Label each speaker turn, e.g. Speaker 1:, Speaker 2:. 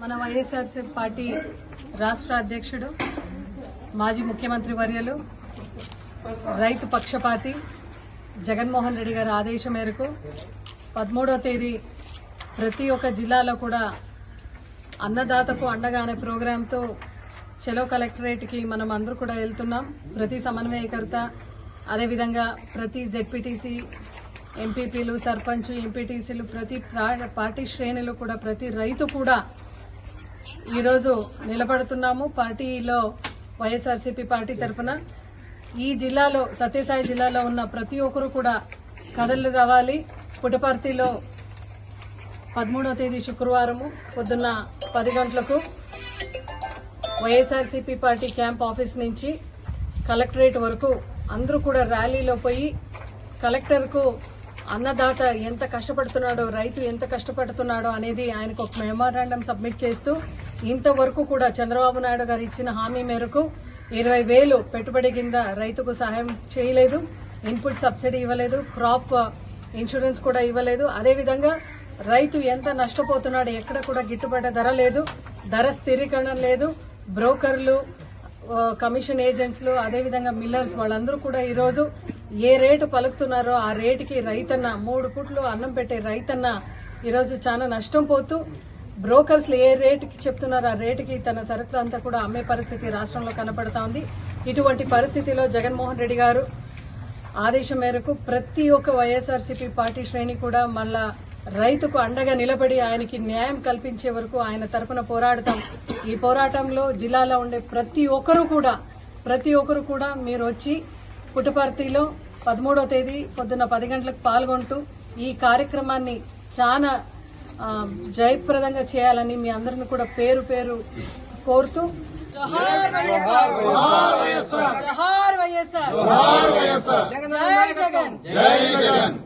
Speaker 1: మన వైఎస్ఆర్సీపీ పార్టీ రాష్ట్ర అధ్యక్షుడు మాజీ ముఖ్యమంత్రి వర్యులు రైతు పక్షపాతి జగన్మోహన్ రెడ్డి గారి ఆదేశం మేరకు 13వ తేదీ ప్రతి ఒక్క జిల్లాలో కూడా అన్నదాతకు అండగా అనే ప్రోగ్రాంతో చలో కలెక్టరేట్కి మనం అందరూ కూడా వెళ్తున్నాం. ప్రతి సమన్వయకర్త అదేవిధంగా ప్రతి జెడ్పీటీసీ ఎంపీపీలు సర్పంచ్ ఎంపీటీసీలు ప్రతి పార్టీ శ్రేణులు కూడా ప్రతి రైతు కూడా ఈరోజు నిలబడుతున్నాము. పార్టీలో వైఎస్ఆర్సీపీ పార్టీ తరఫున ఈ జిల్లాలో సత్యసాయి జిల్లాలో ఉన్న ప్రతి ఒక్కరు కూడా కథలు రావాలి. పుట్టపర్తిలో 13వ తేదీ శుక్రవారము పొద్దున్న 10 గంటలకు వైఎస్ఆర్సీపీ పార్టీ క్యాంప్ ఆఫీస్ నుంచి కలెక్టరేట్ వరకు అందరూ కూడా ర్యాలీలో పోయి కలెక్టర్కు అన్నదాత ఎంత కష్టపడుతున్నాడో రైతు ఎంత కష్టపడుతున్నాడో అనేది ఆయనకు ఒక మెమోరాండం సబ్మిట్ చేస్తూ ఇంతవరకు కూడా చంద్రబాబు నాయుడు గారు ఇచ్చిన హామీ మేరకు 20,000 పెట్టుబడి కింద రైతుకు సహాయం చేయలేదు, ఇన్పుట్ సబ్సిడీ ఇవ్వలేదు, క్రాప్ ఇన్సూరెన్స్ కూడా ఇవ్వలేదు. అదేవిధంగా రైతు ఎంత నష్టపోతున్నాడు, ఎక్కడ కూడా గిట్టుబాటు ధర లేదు, ధర స్థిరీకరణ లేదు. బ్రోకర్లు కమిషన్ ఏజెంట్స్లు అదేవిధంగా మిల్లర్స్ వాళ్ళందరూ కూడా ఈరోజు ఏ రేటు పలుకుతున్నారో ఆ రేటుకి రైతన్న 3 పూట్లు అన్నం పెట్టే రైతన్న ఈరోజు చాలా నష్టం పోతూ బ్రోకర్స్ ఏ రేటుకి చెప్తున్నారో ఆ రేటుకి తన సరుకులు అంతా కూడా అమ్మే పరిస్థితి రాష్ట్రంలో కనపడతా ఉంది. ఇటువంటి పరిస్థితిలో జగన్మోహన్ రెడ్డి గారు ఆదేశం మేరకు ప్రతి ఒక్క వైఎస్ఆర్సీపీ పార్టీ శ్రేణి కూడా మళ్ళా రైతుకు అండగా నిలబడి ఆయనకి న్యాయం కల్పించే వరకు ఆయన తరపున పోరాడతాం. ఈ పోరాటంలో జిల్లాలో ఉండే ప్రతి ఒక్కరు కూడా మీరు వచ్చి పుట్టపర్తిలో 13వ తేదీ పొద్దున్న 10 గంటలకు పాల్గొంటూ ఈ కార్యక్రమాన్ని చాలా జయప్రదంగా చేయాలని మీ అందరిని కూడా పేరు పేరు కోరుతూ జోహార్ వైఎస్ఆర్.